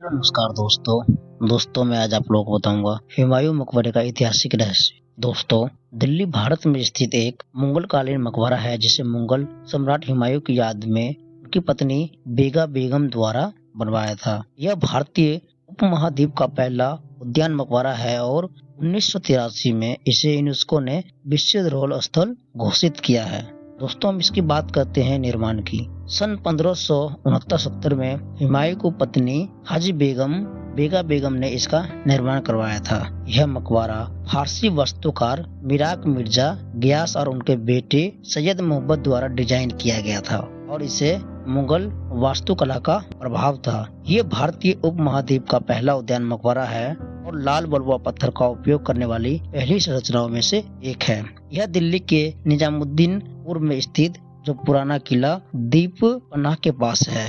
नमस्कार दोस्तों मैं आज आप लोगों को बताऊंगा हुमायूं मकबरे का ऐतिहासिक रहस्य। दोस्तों, दिल्ली भारत में स्थित एक मुगलकालीन मकबरा है जिसे मुगल सम्राट हुमायूं की याद में उनकी पत्नी बेगा बेगम द्वारा बनवाया था। यह भारतीय उपमहाद्वीप का पहला उद्यान मकबरा है और 1983 में इसे यूनेस्को ने विश्व धरोहर स्थल घोषित किया है। दोस्तों, हम इसकी बात करते हैं निर्माण की। सन 1569-70 में हुमायूं की पत्नी हाजी बेगा बेगम ने इसका निर्माण करवाया था। यह मकबरा फारसी वास्तुकार मिराक मिर्जा गियास और उनके बेटे सैयद मोहम्मद द्वारा डिजाइन किया गया था और इसे मुगल वास्तुकला का प्रभाव था। ये भारतीय उपमहाद्वीप का पहला उद्यान मकबरा है और लाल बलुआ पत्थर का उपयोग करने वाली पहली संरचनाओं में से एक है। यह दिल्ली के निजामुद्दीनपुर में स्थित जो पुराना किला दीप पनाह के पास है।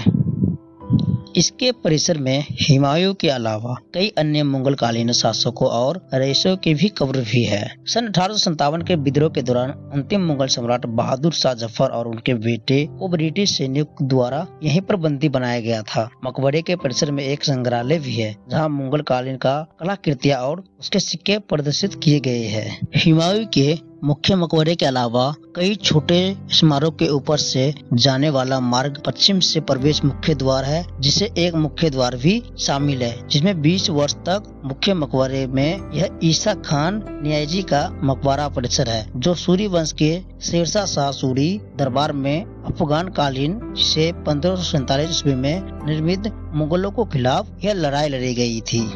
इसके परिसर में हुमायूं के अलावा कई अन्य मुगल कालीन शासकों और रईसों की भी कब्र भी है। सन 1857 के विद्रोह के दौरान अंतिम मुगल सम्राट बहादुर शाह जफर और उनके बेटे को ब्रिटिश सैनिकों द्वारा यहीं पर बंदी बनाया गया था। मकबरे के परिसर में एक संग्रहालय भी है जहां मुगल कालीन का कलाकृतियां और उसके सिक्के प्रदर्शित किए गए हैं। हुमायूं के मुख्य मकबरे के अलावा कई छोटे स्मारक के ऊपर से जाने वाला मार्ग पश्चिम से प्रवेश मुख्य द्वार है, जिसे एक मुख्य द्वार भी शामिल है, जिसमें 20 वर्ष तक मुख्य मकबरे में यह ईसा खान नियाजी का मकबरा परिसर है, जो सूरी वंश के शेरशाह शाह सूरी दरबार में अफगान कालीन से 1547 ईस्वी में निर्मित मुगलों के खिलाफ यह लड़ाई लड़ी गई थी।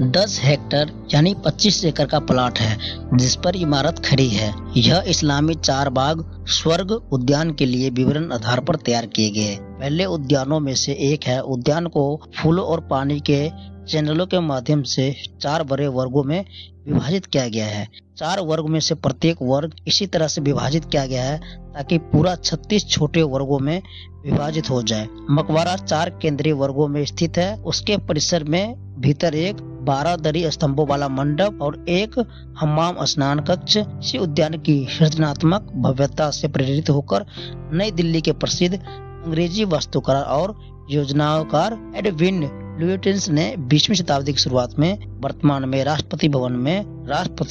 10 हेक्टेयर यानी 25 एकड़ का प्लॉट है जिस पर इमारत खड़ी है। यह इस्लामी 4 बाग स्वर्ग उद्यान के लिए विवरण आधार पर तैयार किए गए पहले उद्यानों में से एक है। उद्यान को फूलों और पानी के चैनलों के माध्यम से 4 बड़े वर्गों में विभाजित किया गया है। 4 वर्ग में से प्रत्येक वर्ग इसी तरह से विभाजित किया गया है ताकि पूरा 36 छोटे वर्गों में विभाजित हो जाए। मकबरा 4 केंद्रीय वर्गों में स्थित है। उसके परिसर में भीतर एक 12 दरी स्तंभों वाला मंडप और एक हम्माम स्नान कक्ष इसी उद्यान की सृजनात्मक भव्यता से प्रेरित होकर नई दिल्ली के प्रसिद्ध अंग्रेजी वास्तुकार और योजनाकार एडविन लुटियंस ने 20वीं शताब्दी की शुरुआत में वर्तमान में राष्ट्रपति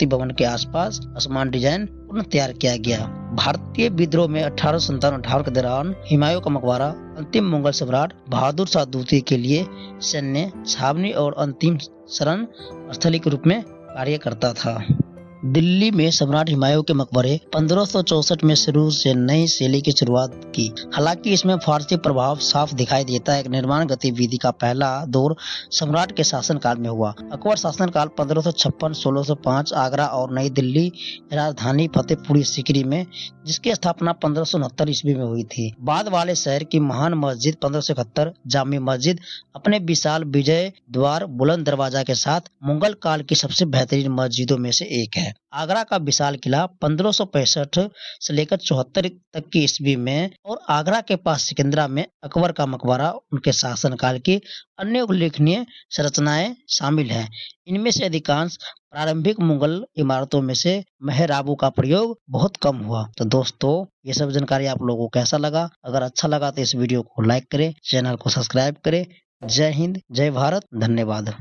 भवन के आसपास आसमान डिजाइन पुनः तैयार किया गया। भारतीय विद्रोह में 1857-58 के दौरान हुमायूं का मकबरा अंतिम मुगल सम्राट बहादुर शाह द्वितीय के लिए सैन्य छावनी और अंतिम शरण स्थली के रूप में कार्य करता था। दिल्ली में सम्राट हुमायूं के मकबरे 1564 में शुरू से नई शैली की शुरुआत की। हालांकि इसमें फारसी प्रभाव साफ दिखाई देता है। निर्माण गतिविधि का पहला दौर सम्राट के शासनकाल में हुआ। अकबर शासनकाल 1556-1605 आगरा और नई दिल्ली राजधानी फतेहपुरी सीकरी में, जिसकी स्थापना 1569 ईस्वी में हुई थी। बाद वाले शहर की महान मस्जिद 1571 जामी मस्जिद अपने विशाल विजय द्वार बुलंद दरवाजा के साथ मुगल काल की सबसे बेहतरीन मस्जिदों में से एक है। आगरा का विशाल किला 1565 से लेकर 74 तक की ईस्वी में और आगरा के पास सिकंदरा में अकबर का मकबरा उनके शासनकाल की अन्य उल्लेखनीय संरचनाएं शामिल हैं। इनमें से अधिकांश प्रारंभिक मुगल इमारतों में से मेहराबों का प्रयोग बहुत कम हुआ। तो दोस्तों, ये सब जानकारी आप लोगों को कैसा लगा? अगर अच्छा लगा तो इस वीडियो को लाइक करें, चैनल को सब्सक्राइब करें। जय हिंद, जय भारत, धन्यवाद।